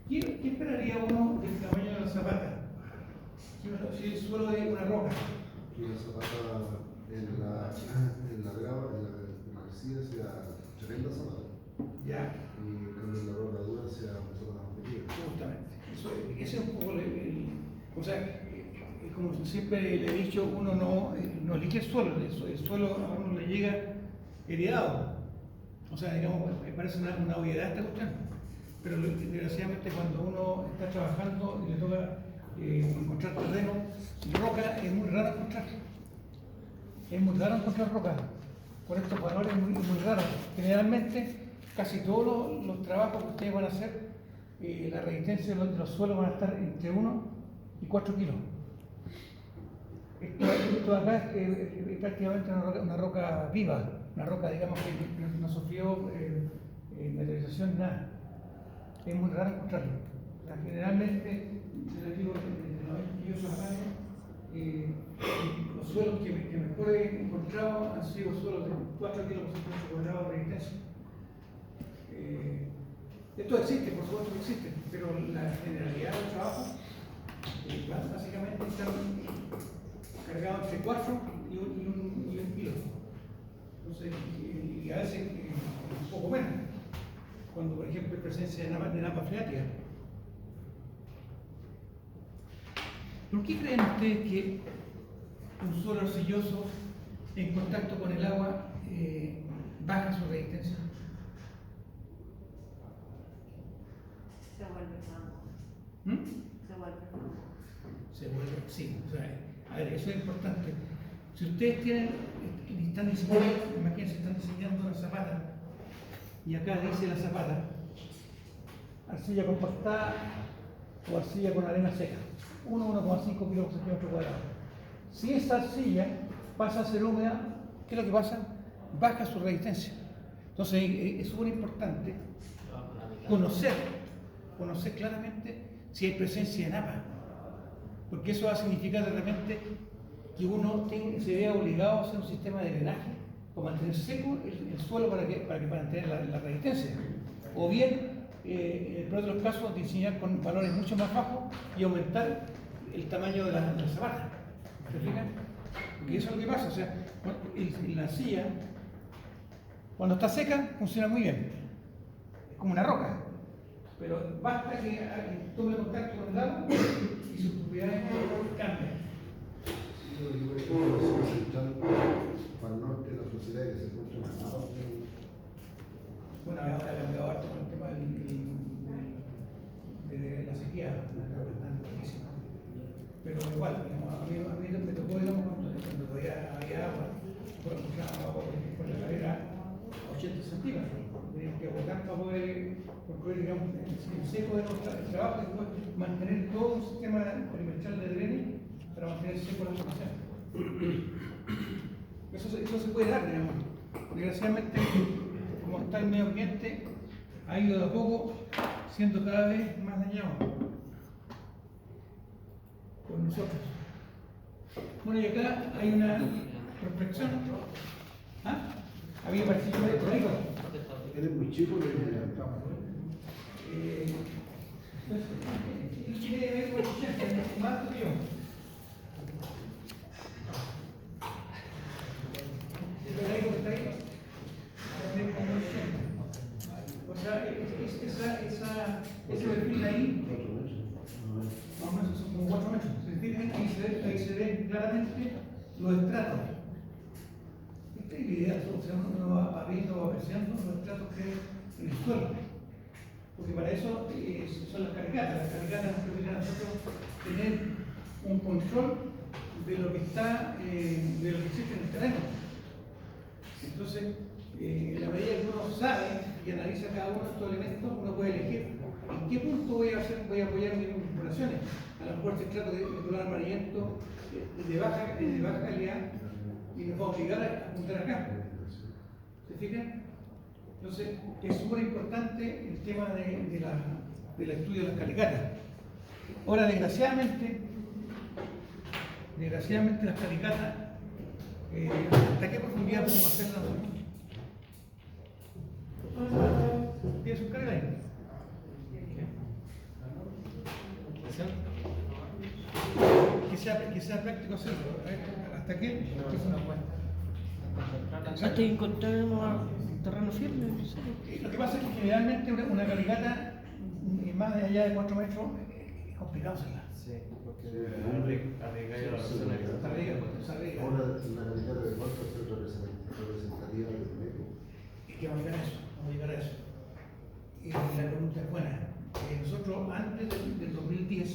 ¿Qué esperaría uno del tamaño de la zapata? Si el suelo es una roca. Que la zapata en la grava, en la arcilla sea tremenda zapata. Ya. Y cuando en la roca dura sea una zapata más pequeña. Justamente. Ese es un poco o sea, como siempre le he dicho, uno no elige el suelo a uno le llega heredado. O sea, digamos, me parece una obviedad esta cuestión. Pero desgraciadamente cuando uno está trabajando y le toca encontrar terreno, roca es muy raro encontrar. Es muy raro encontrar roca. Por estos valores es muy raro. Generalmente, casi todos los trabajos que ustedes van a hacer, la resistencia de los suelos van a estar entre 1 y 4 kilos. Esto acá es prácticamente una roca viva, una roca, digamos, que no sufrió meteorización, nada. Es muy raro encontrarlo. O sea, generalmente, se les digo, desde los años que yo soy los suelos que mejor he encontrado han sido suelos de 4 kilos por centímetro cuadrado de resistencia. Esto existe, por supuesto que existe, pero la generalidad del trabajo básicamente están cargados entre 4 y un kilo. Entonces, y a veces un poco menos, cuando por ejemplo hay presencia de napa freática. ¿Por qué creen ustedes que un suelo arcilloso en contacto con el agua baja su resistencia? Se vuelve fango. Se vuelve fango. Se vuelve, sí. O sea, a ver, eso es importante. Si ustedes están diseñando, imagínense, están diseñando una zapata, y acá dice la zapata, arcilla compactada o arcilla con arena seca, 1,5 kilos por centímetro cuadrado. Si esa arcilla pasa a ser húmeda, ¿qué es lo que pasa? Baja su resistencia. Entonces es súper importante conocer claramente si hay presencia de napa, porque eso va a significar de repente que uno se vea obligado a hacer un sistema de drenaje o mantener seco el suelo para mantener la resistencia, o bien en el peor de los casos diseñar con valores mucho más bajos y aumentar el tamaño de la zapata. ¿Se fijan? Porque eso es lo que pasa. O sea, la arcilla cuando está seca funciona muy bien, es como una roca, pero basta que tome contacto con el agua y sus propiedades cambian. Yo por ejemplo, la zona central, para el norte, la sociedad que se encuentra en la zona. Bueno, ahora ha cambiado harto con el tema de la sequía, tan buenísima. Pero igual, digamos, a mí me tocó, digamos, cuando todavía había agua, por la carrera 80 centímetros. Teníamos que agotar para poder digamos, el seco de el trabajo y después mantener todo un sistema perimetral de drenaje para mantener seco la formación. Eso se puede dar, digamos. Desgraciadamente, como está el medio ambiente, ha ido de a poco siendo cada vez más dañado por nosotros. Bueno, y acá hay una prospección. ¿Ah? Había participado de Rodrigo. Él es muy chico, Quiere ver por el más que yo. O sea, ese perfil ahí, más o menos son como 4 metros. Ahí se ven claramente los estratos. Esta es la idea, o sea, uno va viendo, va apreciando los estratos que hay en el suelo. Porque para eso son las calicatas. Las calicatas nos permiten a nosotros tener un control de lo que está, de lo que existe en el terreno. Entonces, en la medida que uno sabe y analiza cada uno de estos elementos, uno puede elegir en qué punto voy a apoyar mis incorporaciones. A lo mejor este estrato de color amarillento de baja calidad y nos va a obligar a apuntar acá. ¿Se fijan? Entonces, es súper importante el tema del estudio de las calicatas. Ahora, desgraciadamente las calicatas, ¿hasta qué profundidad podemos hacerlas nosotros? ¿Tienes un carga ahí? que sea práctico hacerlo. ¿Hasta qué? Hasta que encontremos un terreno firme, no sé. Lo que pasa es que generalmente una calicata más de allá de 4 metros es complicado hacerla. Sí, porque arriesga a la persona que está arriba. Se arriesga. Ahora, la calidad de cuánto es representativa del medio. Es que vamos a llegar a eso, vamos a llegar a eso. Y la pregunta es buena. Nosotros antes del 2010,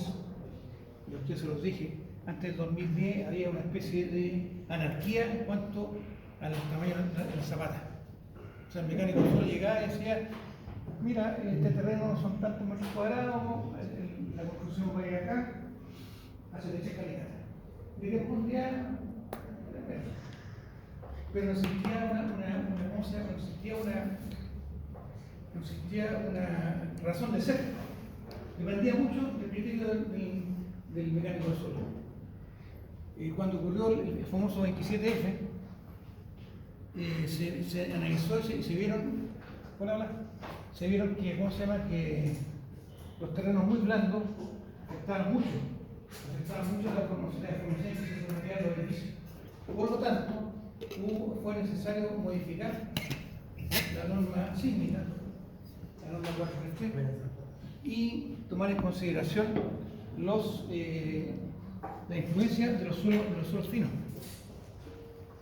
y a ustedes se los dije, antes del 2010 había una especie de anarquía en cuanto al tamaño de la zapata. O sea, el mecánico solo llegaba y decía, mira, este terreno son tantos metros cuadrados, la construcción va a ir acá, hace leche calicata. Y respondía, pero no existía ¿cómo se llama? No existía una razón de ser. Dependía mucho del criterio del mecánico de suelo. Cuando ocurrió el famoso 27F, se analizó y se vieron, se vieron que, ¿cómo se llama? Que los terrenos muy blandos afectaban mucho la formación que se sometía a los edificios. Por lo tanto, fue necesario modificar la norma sísmica, la norma 433, y tomar en consideración la influencia de los suelos finos.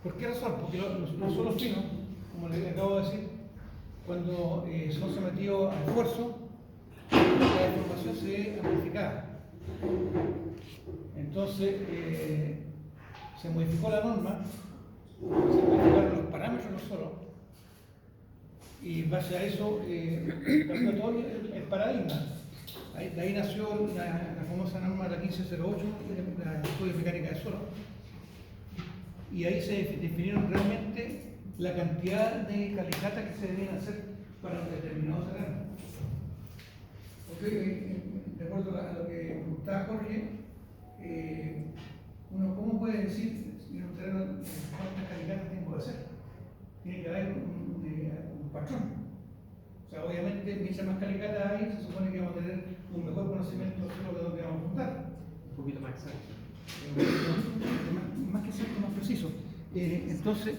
¿Por qué razón? Porque los suelos finos, como les acabo de decir, cuando son sometidos a esfuerzo, la deformación se ve amplificada. Entonces, se modificó la norma, se modificaron los parámetros de los suelos, y en base a eso cambió todo el paradigma. De ahí nació la famosa norma de la 1508, la estudio de mecánica de suelo, y ahí se definieron realmente la cantidad de calicatas que se debían hacer para un determinado terreno. Porque, de acuerdo a lo que preguntaba Jorge, uno ¿cómo puede decir en un terreno cuántas calicatas tengo que hacer? Tiene que haber un patrón. O sea, obviamente, mientras más calicatas hay, se supone que vamos a tener un mejor conocimiento de lo que vamos a juntar. Un poquito más exacto. Más que cierto, más preciso. Entonces,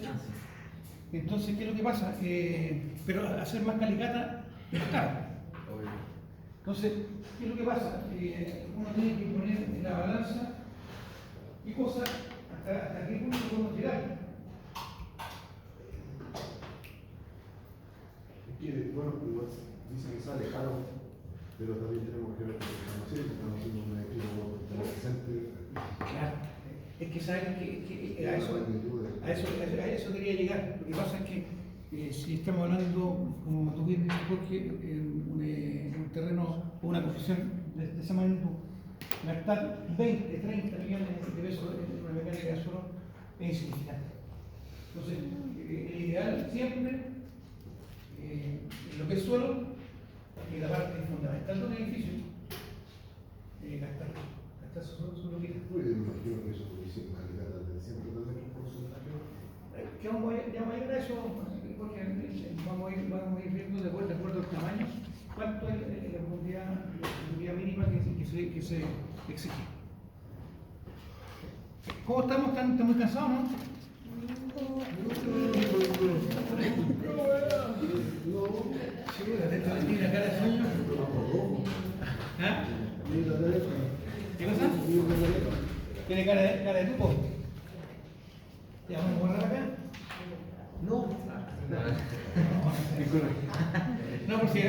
¿qué es lo que pasa? Pero hacer más calicata es caro. Entonces, ¿qué es lo que pasa? Uno tiene que poner en la balanza qué cosa, hasta qué punto podemos llegar. Bueno, igual dicen que sale caro, pero también tenemos que ver con la estamos haciendo un edificio presente. Claro, es que saben que a eso quería llegar. Lo que pasa es que si estamos hablando, como tú bien dices, Jorge, un terreno o una construcción de esa magnitud, gastar 20, 30 millones de pesos en una mecánica de suelo es insignificante. Entonces, el ideal siempre, en lo que es suelo, y la parte fundamental de un edificio, gastar su vida. Muy bien, me imagino que eso lo hicieron calidad del centro también un porcentaje. Que vamos a llegar a eso, porque vamos a ir viendo de acuerdo al tamaño cuánto es la profundidad mínima que se exige. ¿Cómo estamos? ¿Están muy cansados, no? ¿Tiene la cara de sueño? ¿Ah? ¿Qué cosa? ¿Tiene cara de tupo? ¿Ya vamos a guardar acá? No. No, por si...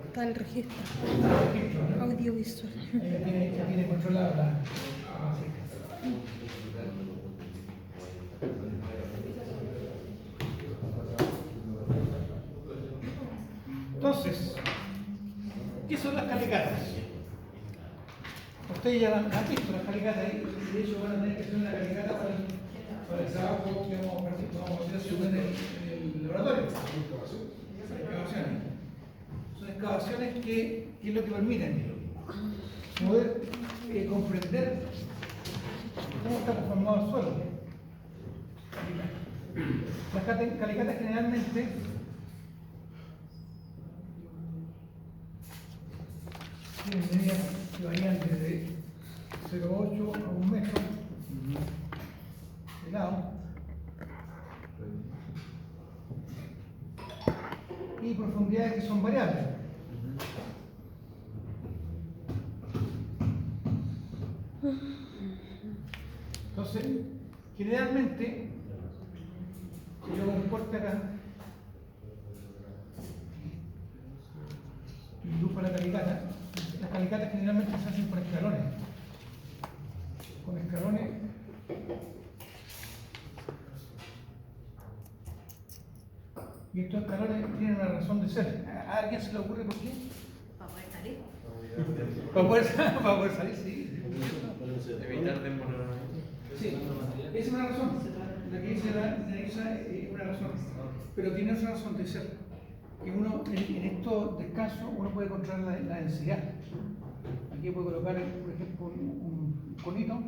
Está el registro audiovisual. Ya tiene controlado la... Entonces, ¿qué son las calicatas? Ustedes ya han visto las calicatas y de hecho van a tener que hacer una calicata para el trabajo que vamos a hacer en el laboratorio. Excavaciones. Son excavaciones que es lo que permiten poder comprender cómo está conformado el suelo. Las calicatas generalmente tienen medidas y profundidades que son variables. Entonces, generalmente, si yo hago un corte acá y dibujo la calicata, las calicatas generalmente se hacen por escalones. Con escalones y estos escalones tienen una razón de ser. ¿A alguien se le ocurre por qué? Para poder salir. Para poder salir, sí. Evitar demorar. Sí, esa es una razón. La que dice la Isa es una razón. Pero tiene otra razón de ser. Que uno, en estos descansos, uno puede controlar la densidad. Aquí puedo colocar, por ejemplo, un conito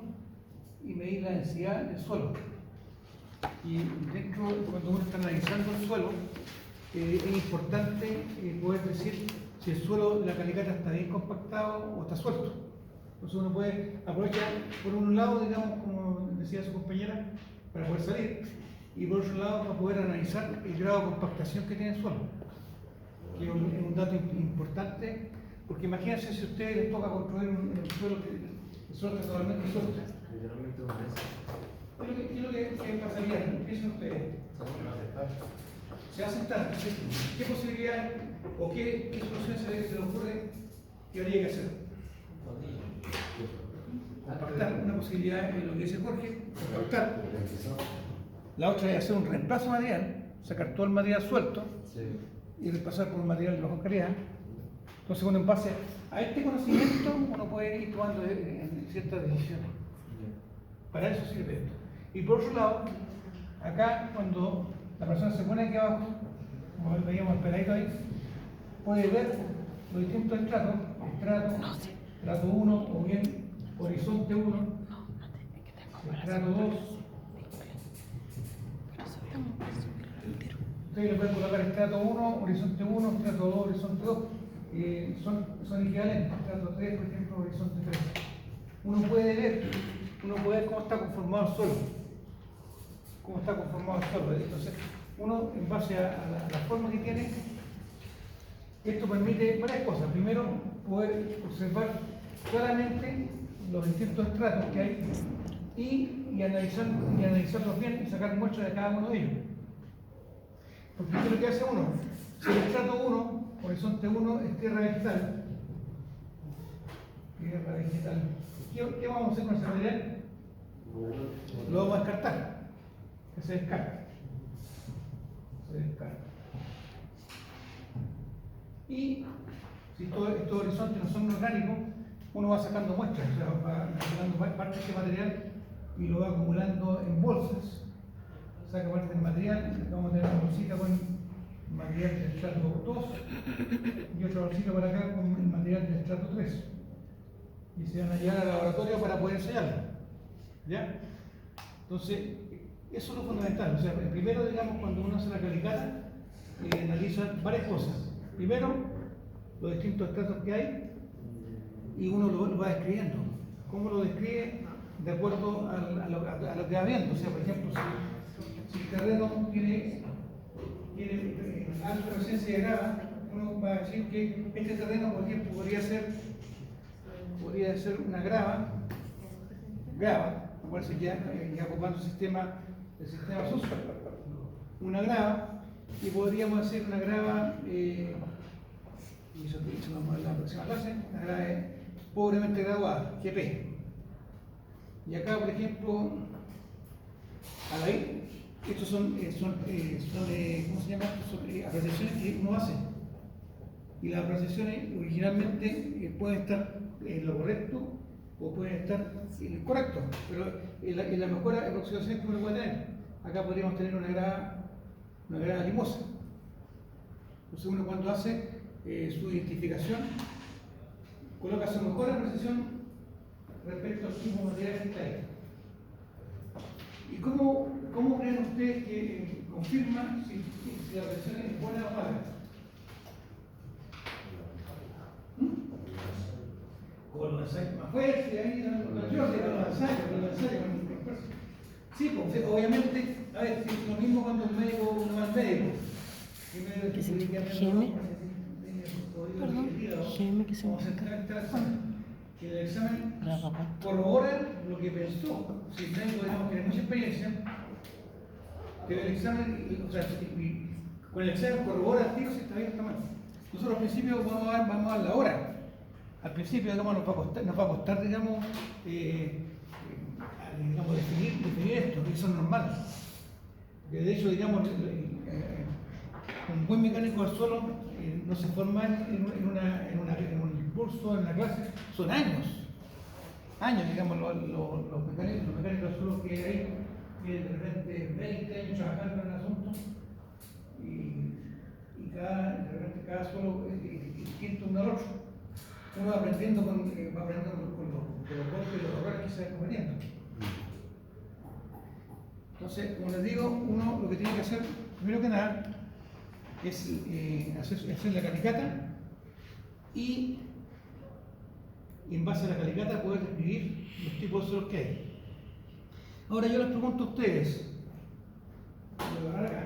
y medir la densidad del suelo. Y dentro, cuando uno está analizando el suelo, es importante poder decir si el suelo de la calicata está bien compactado o está suelto. Entonces uno puede aprovechar por un lado, digamos, como decía su compañera, para poder salir, y por otro lado para poder analizar el grado de compactación que tiene el suelo, que es un dato importante, porque imagínense si a ustedes les toca construir un suelo que el suelo está totalmente suelto. Literalmente un mes. ¿Qué es lo que pasaría? ¿Qué piensan ustedes? Se va a sentar. ¿Qué posibilidades o qué soluciones se le ocurre que habría que hacer? Compactar, una posibilidad es lo que dice Jorge, compactar. La otra es hacer un reemplazo de material, sacar todo el material suelto y reemplazar por un material de mejor calidad. Entonces, uno en base a este conocimiento, uno puede ir tomando ciertas decisiones. Para eso sirve esto. Y por otro lado, acá cuando la persona se pone aquí abajo, como veíamos el peladito ahí, puede ver los distintos estratos, estrato 1 o bien horizonte 1, estrato 2. Ustedes le pueden colocar estrato 1, horizonte 1, estrato 2, horizonte 2. Son equivalentes, estrato 3, por ejemplo, horizonte 3. Uno puede ver cómo está conformado el suelo. Entonces, uno, en base a la forma que tiene, esto permite varias cosas. Primero, poder observar claramente los distintos estratos que hay y analizarlos bien y sacar muestras de cada uno de ellos. Porque esto es lo que hace uno. Si el estrato 1, horizonte 1, es tierra vegetal, ¿qué vamos a hacer con ese material? Lo vamos a descartar. Que se descarta. Y si todos estos horizontes no son orgánicos, uno va sacando muestras, o sea, va sacando parte de este material y lo va acumulando en bolsas. Saca parte del material, vamos a tener una bolsita con material del estrato 2 y otra bolsita por acá con el material del estrato 3. Y se van a llevar al laboratorio para poder ensayarlo. ¿Ya? Entonces, eso es lo fundamental. O sea, primero, digamos, cuando uno hace la calicata, analiza varias cosas. Primero, los distintos estratos que hay y uno lo va describiendo. ¿Cómo lo describe? De acuerdo a lo que va viendo. O sea, por ejemplo, si el terreno tiene alta presencia de grava, uno va a decir que este terreno, por ejemplo, podría ser una grava, me parece ya ocupando el sistema SUS, una grava, y podríamos hacer una grava, y eso vamos a ver la próxima clase, una grava pobremente graduada, GP. Y acá, por ejemplo, estos son ¿cómo se llama? Son apreciaciones que uno hace. Y las apreciaciones originalmente pueden estar en lo correcto o pueden estar en lo incorrecto, pero en la mejor aproximación que uno puede tener. Acá podríamos tener una grava limosa. Entonces uno cuando hace su identificación, coloca su mejor apreciación respecto al tipo de material que está ahí. ¿Y cómo creen ustedes que confirma si la apreciación es buena o mala? Con los ensayos más fuertes, ahí con los ensayos. Sí, pues obviamente, a ver, es lo mismo cuando un médico no va al médico. ¿Qué significa GM? Perdón, GM, ¿qué significa? Que el examen Graba cuánto. corrobora lo que pensó. Si el médico, digamos, tiene mucha experiencia, que el examen, o sea, y con el examen corrobora el tiro si está bien o está mal. Nosotros al principio vamos a dar la hora. Al principio, digamos, nos va a costar, digamos, definir esto, y eso es normal. Porque de hecho, digamos, un buen mecánico del suelo no se forma en un curso, en una clase, son años, digamos, los mecánicos del suelo que hay, que de repente 20 años trabajando en el asunto, y de repente cada suelo es distinto uno al otro. Uno va aprendiendo con los golpes y los errores que se van cometiendo. Entonces, como les digo, uno lo que tiene que hacer, primero que nada, es hacer la calicata y en base a la calicata poder describir los tipos de suelos que hay. Ahora yo les pregunto a ustedes, voy a agarrar acá.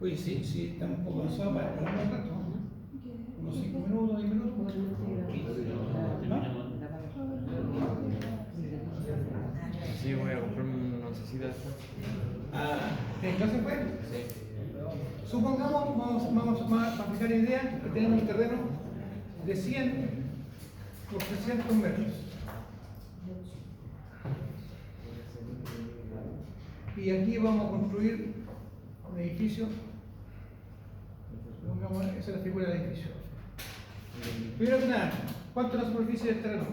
Oye, sí, estamos un poco avanzados para un rato, ¿no? Unos 5 minutos, 10 minutos. ¿No? Sí, voy a comprarme una oncecita después. ¿En clase fue? Sí. Supongamos, vamos a aplicar idea, que tenemos un terreno de 100 por 300 metros. Y aquí vamos a construir un edificio. Pongamos, esa es la figura del edificio. Primero que nada, ¿cuánto es la superficie del terreno?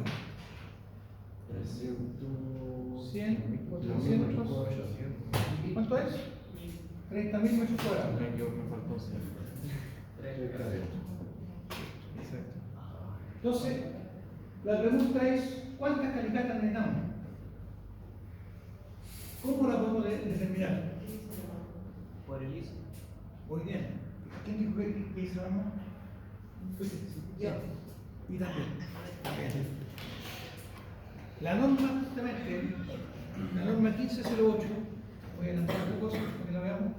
100 por 300. ¿Cuánto es? 30.000 metros cuadrados. Me faltó 100. Exacto. Entonces, la pregunta es, ¿cuántas calicatas necesitamos? ¿Cómo la podemos determinar? Por el ISO. Muy bien. ¿Quién dijo que hizo la mano? Ya. Y también. La norma, justamente, la norma 1508, voy a adelantar otra cosa para que la veamos.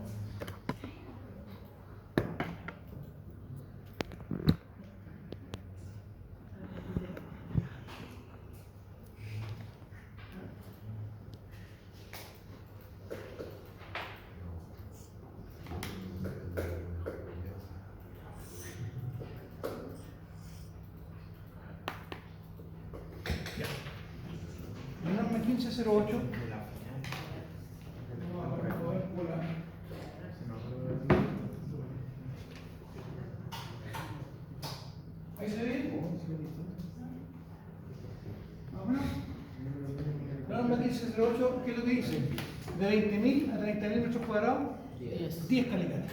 La norma 1508. ¿Ahí se ve? ¿Más o menos? La norma 1508, ¿qué es lo que dice? De 20.000 a 30.000 metros cuadrados, 10 calicatas.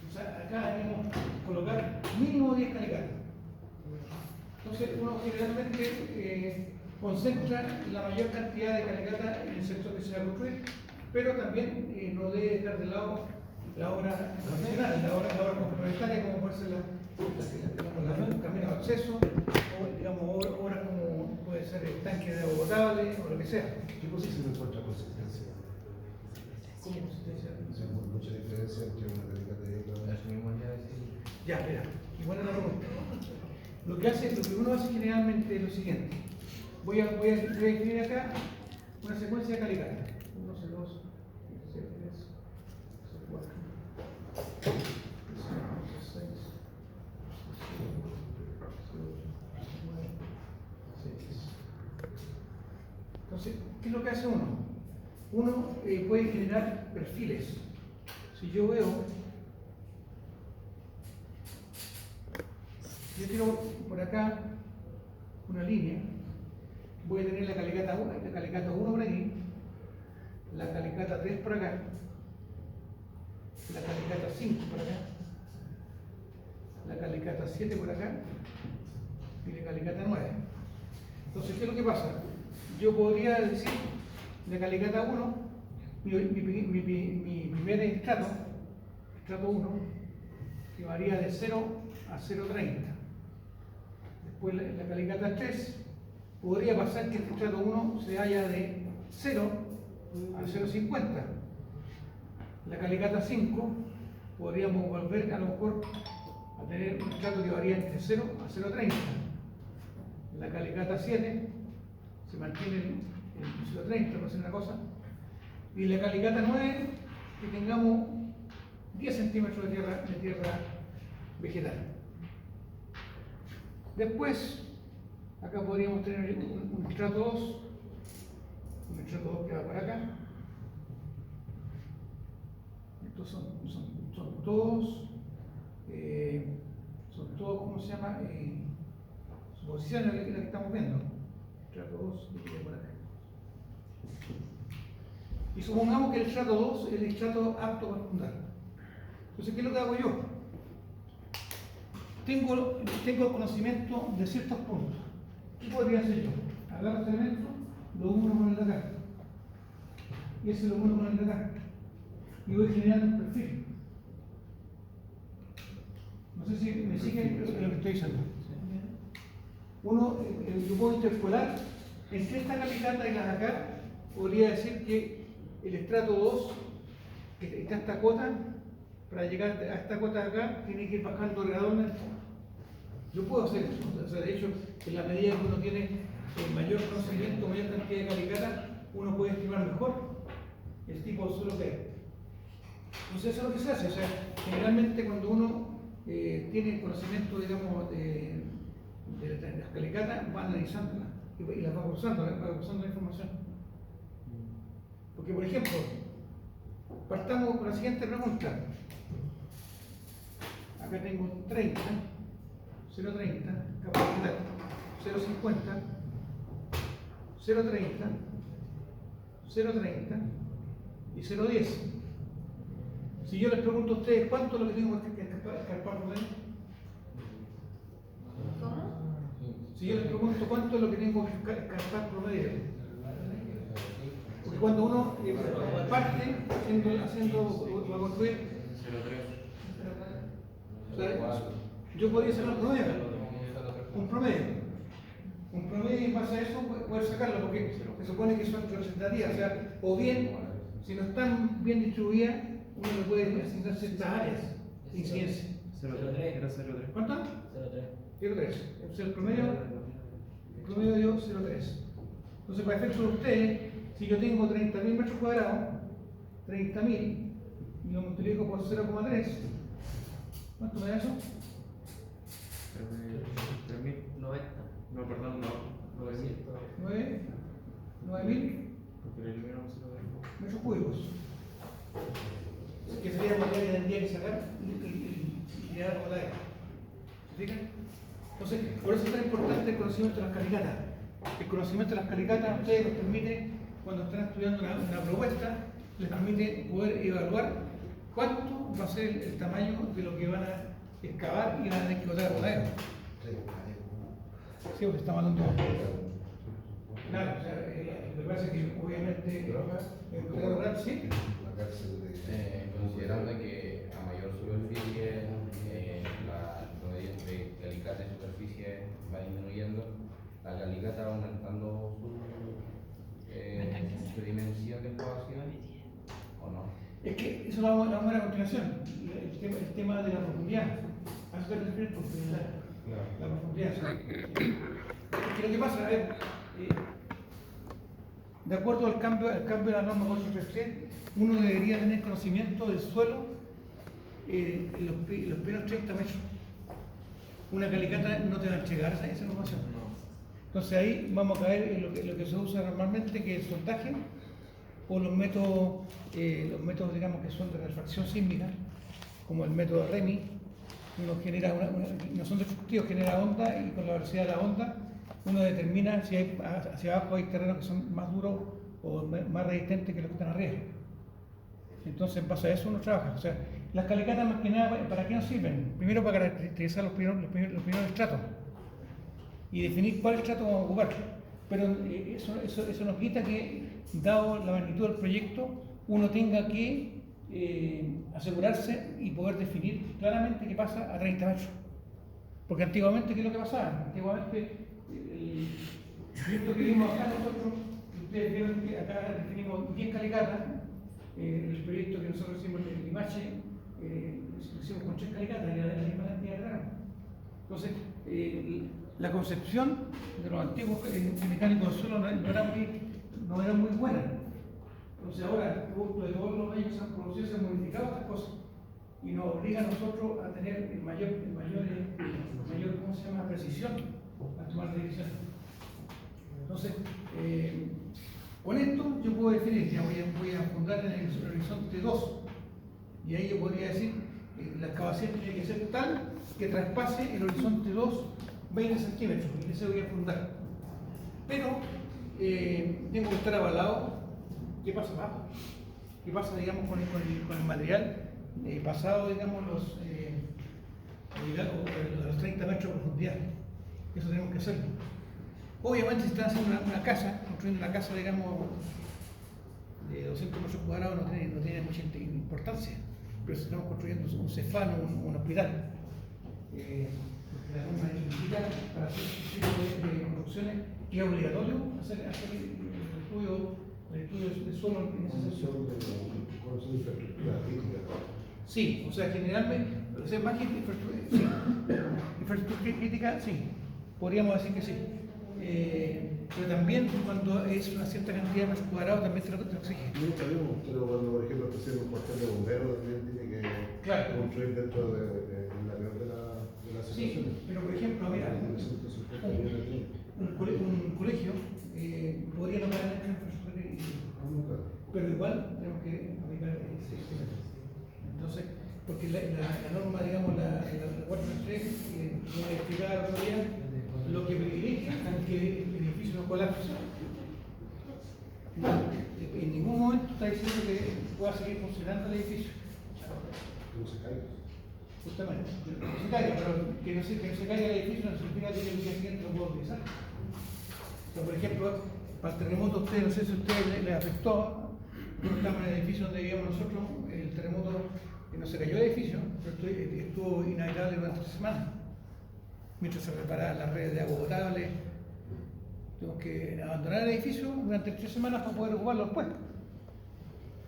O sea, acá debemos colocar mínimo 10 calicatas. Entonces, uno generalmente concentra la mayor cantidad de calicatas en el sector que se va a construir, pero también no debe dejar de lado la obra tradicional, la obra complementaria, como puede ser el camino de acceso, o digamos, obras como puede ser el tanque de agua potable, o lo que sea. ¿Qué posición encuentra consistencia? ¿Cómo consistencia? Mucha diferencia entre una calicata y otra. Eso mismo ya decía. Ya, espera, igual es la pregunta. Lo que uno hace generalmente es lo siguiente. Voy a escribir acá una secuencia de calicatas. 1, 2, 3, 4, 5, 6, 6. Entonces, ¿qué es lo que hace uno? Uno puede generar perfiles. Si yo tiro por acá una línea, voy a tener la calicata 1 por aquí, la calicata 3 por acá, la calicata 5 por acá, la calicata 7 por acá y la calicata 9. Entonces, ¿qué es lo que pasa? Yo podría decir la calicata 1, mi primer estrato 1, que varía de 0 a 0,30. Después la calicata 3 podría pasar que el estrato 1 se haya de 0 a 0,50. La calicata 5 podríamos volver a lo mejor a tener un estrato que varía entre 0 a 0,30. La calicata 7 se mantiene en 0,30, por decir una cosa. Y la calicata 9 que tengamos 10 centímetros de tierra vegetal. Después, acá podríamos tener un estrato 2, un estrato 2 que va por acá. Estos son todos, ¿cómo se llama? Suposiciones la que estamos viendo. Estrato 2 que viene por acá. Y supongamos que el estrato 2 es el estrato apto para fundar. Entonces, ¿qué es lo que hago yo? Tengo conocimiento de ciertos puntos. ¿Qué podría hacer yo? Agarro este elemento, lo uno con el de acá. Y ese lo uno con el de acá. Y voy generando un perfil. No sé si me siguen lo que estoy diciendo. Yo puedo interpolar entre esta calicata y la de acá. Podría decir que el estrato 2, que está esta cota, para llegar a esta cota de acá, tiene que ir bajando gradualmente. Yo puedo hacer eso. O sea, de hecho, en la medida que uno tiene mayor conocimiento, mayor cantidad de calicata, uno puede estimar mejor el tipo de suelo que hay. Entonces, eso es lo que se hace. O sea, generalmente cuando uno tiene conocimiento, digamos, de las calicatas, va analizándolas y las va usando la información. Porque, por ejemplo, partamos con la siguiente pregunta. Acá tengo 30, 0,30, capacidad 0,50, 0,30, 0,30 y 0,10. Si yo les pregunto a ustedes cuánto es lo que tengo que escarpar promedio, ¿Cómo? si yo les pregunto cuánto es lo que tengo que escarpar promedio, porque cuando uno parte haciendo va a construir, 0,3. o sea, yo podría hacer un promedio y en base a eso poder sacarlo, porque se supone que son representativas, o sea, o bien, si no están bien distribuidas, uno le puede asignar ciertas áreas de incidencia. 0,3. ¿Cuánto? 0,3. Es el promedio dio 0,3. Entonces, para efectos de ustedes, si yo tengo 30.000 metros cuadrados, 30.000, y lo multiplico por 0,3, ¿cuánto me da eso? 3.090. No, perdón, no. 9.000 Porque le eliminamos 0,3. metros cúbicos. Que sería la que tendría que sacar y quedar con la aire. ¿Se fijan? Entonces, por eso es tan importante el conocimiento de las calicatas. El conocimiento de las calicatas a ustedes les permite, cuando están estudiando una propuesta, les permite poder evaluar cuánto va a ser el tamaño de lo que van a excavar y van a tener que botar a rodadero. Sí, porque estamos hablando. Claro, o sea, lo que pasa es que obviamente el rodadero rural sí. Considerando que a mayor superficie el promedio entre calicata y superficie va disminuyendo, la calicata va aumentando su dimensión de excavación, ¿o no? Es que eso lo vamos a ver a continuación, el tema de la profundidad. ¿A eso te refieres? La profundidad. Es que lo que pasa, a ver, de acuerdo al cambio de la norma 433, uno debería tener conocimiento del suelo en los primeros 30 metros. Una calicata no te va a entregar esa información. Entonces ahí vamos a caer en lo que se usa normalmente, que es el soltaje, o los métodos digamos que son de refracción sísmica, como el método REMI. Uno genera no son destructivos, genera onda, y con la velocidad de la onda uno determina si hacia abajo hay terrenos que son más duros o más resistentes que los que están arriba. Entonces, en base a eso uno trabaja. O sea, las calicatas más que nada, ¿para qué nos sirven? Primero para caracterizar los primeros estratos y definir cuál estrato vamos a ocupar. Pero eso nos quita que, dado la magnitud del proyecto, uno tenga que asegurarse y poder definir claramente qué pasa a 30 metros. Porque antiguamente, ¿qué es lo que pasaba? Antiguamente El proyecto que vimos acá nosotros, ustedes vieron que acá definimos 10 calicatas, el proyecto que nosotros hicimos en Limache, lo hicimos con 3 calicatas, y era de la misma cantidad de grano. Entonces, la concepción de los antiguos mecánicos del suelo no era muy buena. Entonces ahora, producto de todos los años que se han producido, se han modificado estas cosas y nos obliga a nosotros a tener mayor ¿cómo se llama?, precisión a tomar decisiones. Entonces, con esto yo puedo definir, ya voy a fundar en el horizonte 2, y ahí yo podría decir la excavación tiene que ser tal que traspase el horizonte 2 20 centímetros, y ese voy a fundar. Pero tengo que estar avalado. ¿Qué pasa abajo? ¿Qué pasa, digamos, con el material pasado, digamos, los 30 metros de profundidad? Eso tenemos que hacerlo. Obviamente, si están haciendo una casa, construyendo una casa, digamos, de 200 metros cuadrados, no tiene mucha importancia. Pero si estamos construyendo un cefano, un hospital, la norma indica para hacer este tipo de construcciones que es obligatorio hacer el estudio de suelo en esa sección. Con infraestructura crítica. Sí, o sea, generalmente, más que infraestructura crítica, sí, podríamos decir que sí. Pero también cuando es una cierta cantidad de metros cuadrados también te lo exige. Nunca vimos, pero cuando, por ejemplo, prefiero un cuartel de bomberos, también tiene que construir dentro de la peor de las situaciones. Sí, pero por ejemplo, mira, un colegio podría no pagar la infraestructura crítica, pero igual tenemos que aplicar ese sistema. Entonces, porque la norma, digamos, la 4.3, voy a explicar otro día, lo que privilegia es que el edificio no colapse. En ningún momento está diciendo que pueda seguir funcionando el edificio. No se caiga. Justamente, que no se caiga, pero que no se caiga el edificio no significa que el día siguiente lo pueda utilizar. O sea, por ejemplo, para el terremoto, no sé si a ustedes les afectó, nosotros estamos en el edificio donde vivíamos nosotros, el terremoto no se cayó el edificio, pero estuvo inhabitable durante 3 semanas. Mientras se reparaban las redes de agua potable, tuvimos que abandonar el edificio durante 3 semanas para poder ocuparlo después.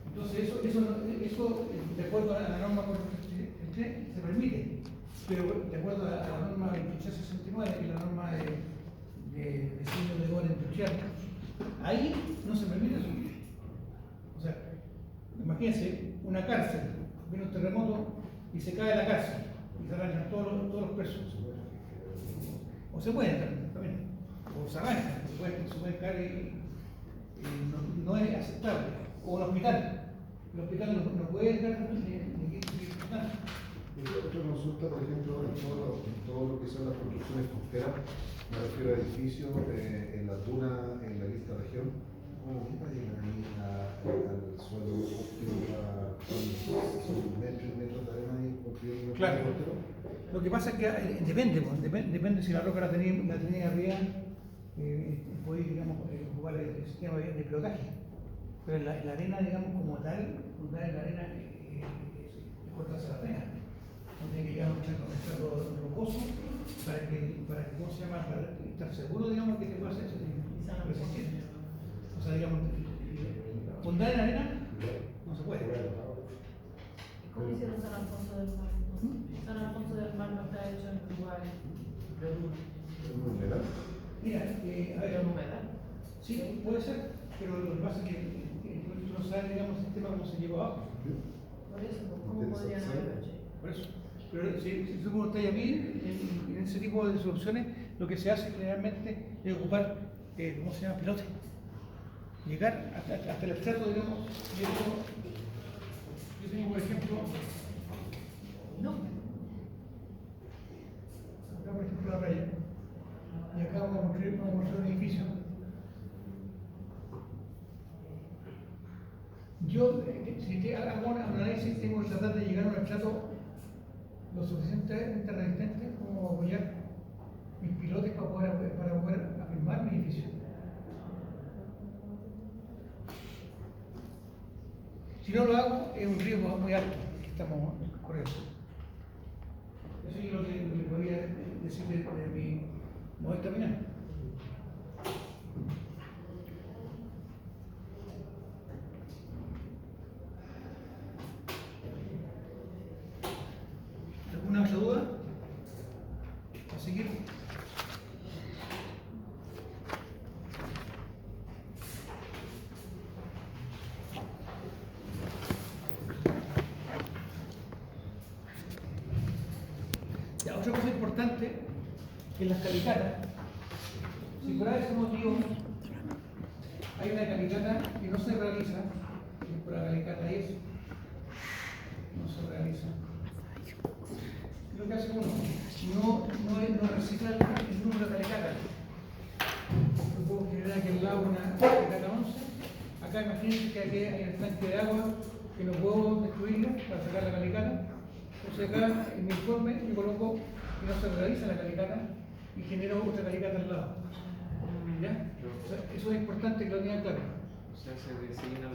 Entonces, eso de acuerdo a la norma 433 se permite, pero de acuerdo a la norma 2369, que es la norma de diseño de obra industrial, ahí no se permite eso. O sea, imagínense una cárcel, viene un terremoto y se cae la cárcel y se arrancan todos los presos. O se pueden también, o se arrancan, se pueden caer y no es aceptable. O el hospital no puede entrar ni hospital. Otra consulta, por ejemplo, en todo lo que son las construcciones costeras, me refiero a edificios en la duna, en la lista región, ¿qué pasa ahí al suelo son metros y metros de arena y construir Claro. Lo que pasa es que depende si la roca la tenía arriba, podéis, digamos, jugar el sistema de pilotaje. Pero en la arena, digamos, como tal, fundar en la arena es cortarse la arena. No tiene que llegar a un estrato rocoso para que, ¿cómo se llama?, para estar seguro, digamos, que te pueda hacer resistir. O sea, digamos, fundar en la arena no se puede. ¿Cómo hicieron San Alfonso del Mar? San Alfonso del Mar no está hecho en lugares de duro. Mira, a ver, ¿Es humedad? sí, puede ser, pero lo que pasa es que tú no sabes, digamos, el sistema cómo se llevó abajo. Por eso, ¿cómo podrían haberlo hecho? Por eso. Pero si tú preguntáis a mí, en ese tipo de soluciones, lo que se hace generalmente es ocupar, ¿cómo se llama?, pilote. Llegar hasta el estrato, digamos. Yo tengo, por ejemplo, acá, por ejemplo, la playa. Y acá vamos a construir un edificio. Yo, si hago un análisis, tengo que tratar de llegar a un estrato lo suficientemente resistente como apoyar mis pilotes para poder afirmar mi edificio. Si no lo hago, es un riesgo muy alto que estamos corriendo. Eso es lo que podría decir de mi modesta opinión. otra cosa importante que las calicatas, si por ese motivo hay una calicata que no se realiza, por ejemplo la calicata es, no se realiza. Lo que hace uno, no recicla el número de calicatas. Yo puedo generar aquí al lado una calicata 11. Acá imagínense que aquí hay el tanque de agua que no puedo destruirla para sacar la calicata. Entonces acá en mi informe yo coloco que no se realiza la calicata y genero otra calicata al lado. ¿Ya? O sea, eso es importante que lo tengan claro. O sea, se designa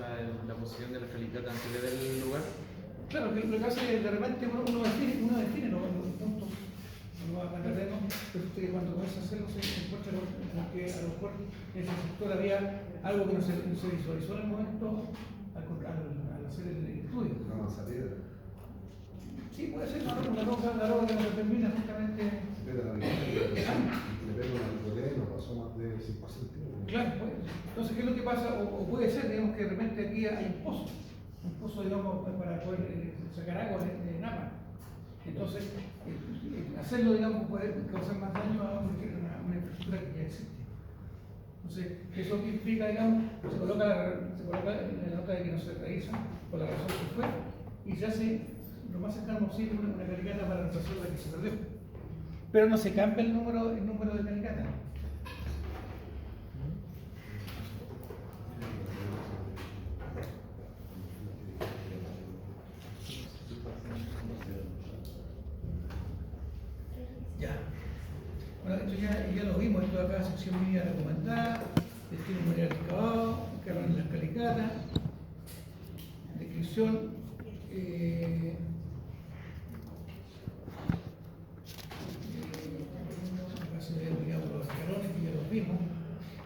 la posición de la calicata antes del lugar. Claro, que lo que hace es de repente uno define los puntos, no va a terreno, pero usted que cuando comienza a hacerlo se encuentra con que a lo mejor en ese sector había algo que no se visualizó en el momento al hacer el estudio. Una manzanera. Sí, puede ser una roca que no determina justamente. Pero le pega una licorera y no pasó más de 5 centímetros. Claro, pues. Entonces, ¿qué es lo que pasa? O puede ser, digamos, que de repente aquí hay un pozo, digamos, para poder sacar agua de napa. Entonces, hacerlo, digamos, puede causar más daño a una infraestructura que ya existe. Entonces, eso que implica, digamos, se coloca en la nota de que no se realiza, por la razón que fue, y se hace lo más cercano posible una calicata para reemplazar la que se perdió. Pero no se cambia el número de calicata. Ya. Bueno, esto ya lo vimos, esto de acá, sección mínima recomendada, destino material excavado, cargan en las calicatas, descripción. Acá se ven, digamos, los escalones que ya los vimos.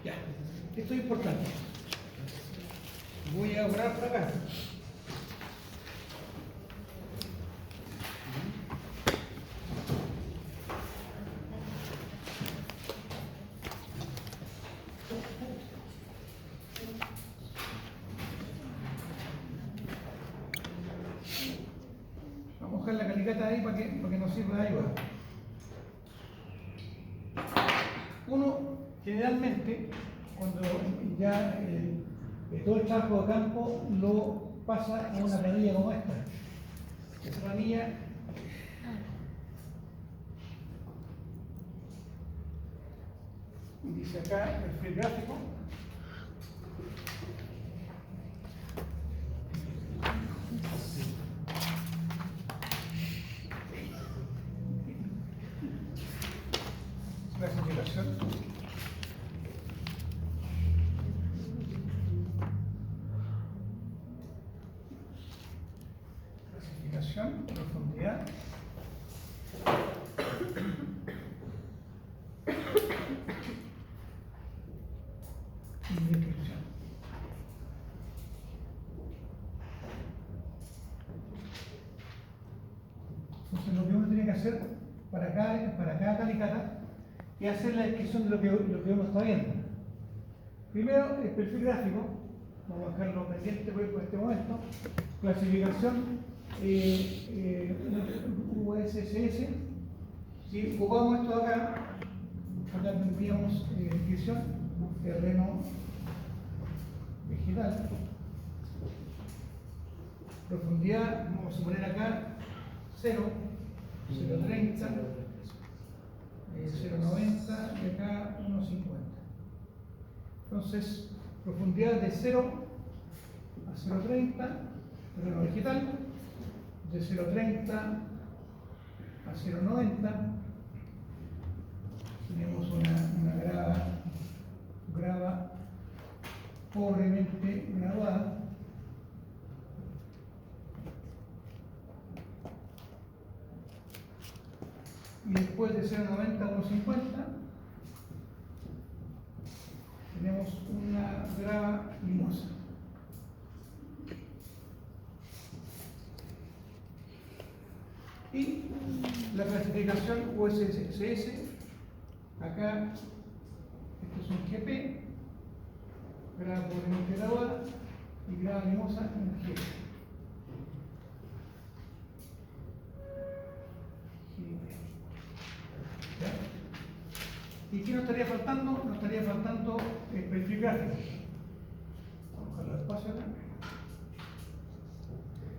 Ya, esto es importante. Voy a borrar por acá. Vamos a mojar la calicata ahí para que nos sirva de ayuda. Uno, generalmente, cuando ya todo el trabajo de campo lo pasa a una planilla como esta. Esa planilla dice acá perfil gráfico. Clasificación. Clasificación, profundidad. Y descripción. Entonces lo que uno tiene que hacer para cada calicata y hacer la descripción de lo que uno está viendo. Primero, el perfil gráfico, vamos a dejarlo pendiente por este momento, clasificación USSS, si ocupamos esto de acá tendríamos descripción, terreno vegetal, profundidad, vamos a poner acá 0, 0.30, 0.90 y acá 1.50. Entonces, profundidad de 0 a 0.30, terreno vegetal, de 0.30 a 0.90, tenemos una grava pobremente graduada. Y después de 0.90 a 1.50 tenemos una grava limosa. Y la clasificación USSS, acá esto es un GP, grava pobremente graduada, y grava limosa un G. faltando? Nos estaría faltando el perfil gráfico. Vamos a dejarlo despacio acá.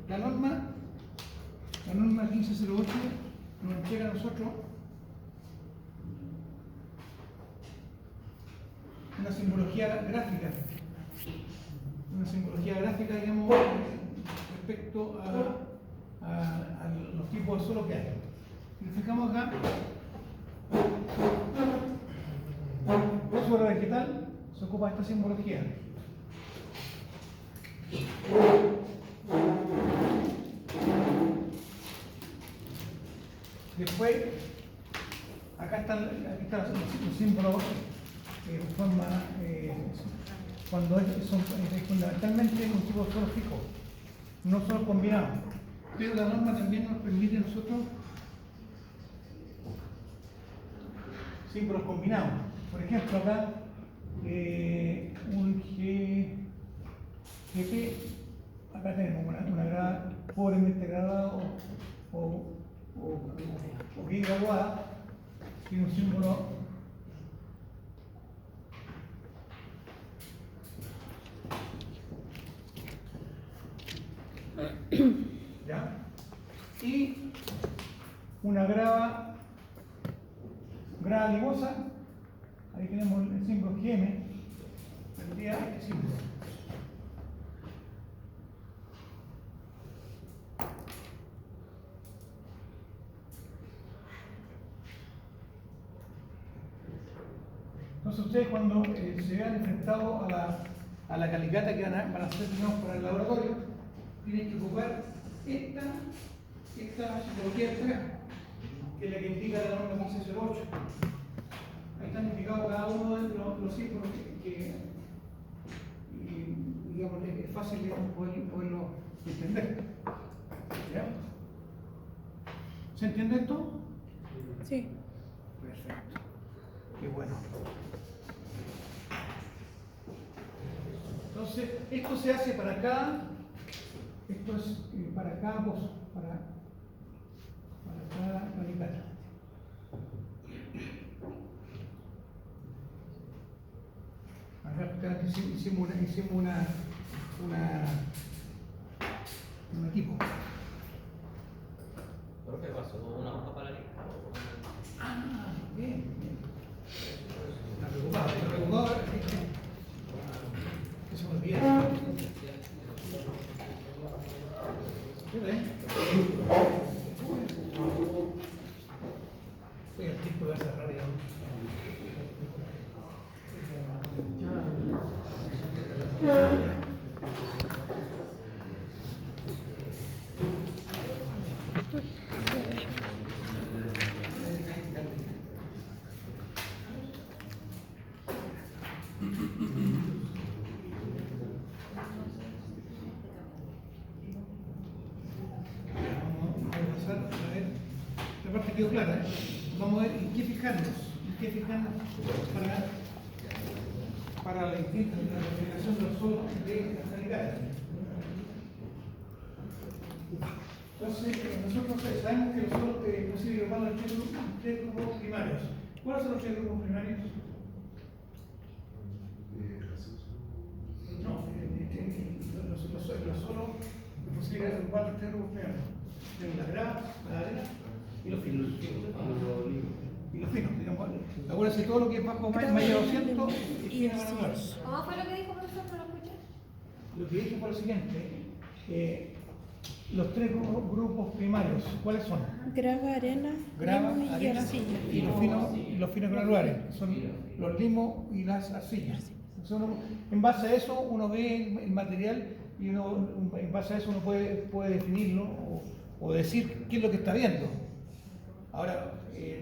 La norma 1508 nos entrega a nosotros una simbología gráfica, digamos, respecto a los tipos de suelo que hay. Si nos fijamos acá, el suelo vegetal se ocupa de esta simbología. Después, acá están los símbolos que forman cuando son fundamentalmente un tipo de suelo fijo, no solo combinado. Pero la norma también nos permite a nosotros símbolos combinados. Por ejemplo, acá un GP, acá tenemos una grada pobremente gradada o bien graduada, tiene un símbolo ¿ya? Y una grava limosa, ahí tenemos el símbolo GM, tendría este símbolo. Entonces ustedes cuando se vean enfrentados a la calicata que van a hacer, digamos, para el laboratorio, tienen que ocupar esta simbología de acá, que es la que indica la norma 1508. Ahí están indicados cada uno de los símbolos y digamos, es fácil de poderlo entender. ¿Ya? ¿Se entiende esto? Sí. Perfecto. Qué bueno. Entonces, esto se hace para cada, esto es para cada voz, para cada calicata. Acá hicimos un equipo. Creo que pasó una hoja para la lista. Ah, bien. Está preocupado. Que se me olvida. ¿Qué ven? Soy el tipo de esa radio. La parte quedó clara, ¿eh? Vamos a ver en qué fijarnos para la refrigeración del suelo de las calidades. Entonces, nosotros sabemos que los suelos pueden ser agrupados en tres grupos primarios. ¿Cuáles son los tres grupos primarios? No, los suelos pueden ser agrupados en tres grupos primarios. Tenemos la grava, la arena y los finos. Y los finos, digamos. Acuérdense, todo lo que es bajo más de 200 es fino granular. ¿Cómo fue lo que dijo profesor? ¿No lo escuché? Lo que dije fue lo siguiente, los tres grupos primarios, ¿cuáles son? Grava, arena, Grava, limo y arena arcilla. y los finos granulares, que son los limos y las arcillas. Entonces en base a eso uno ve el material y en base a eso uno puede definirlo o decir qué es lo que está viendo. Ahora,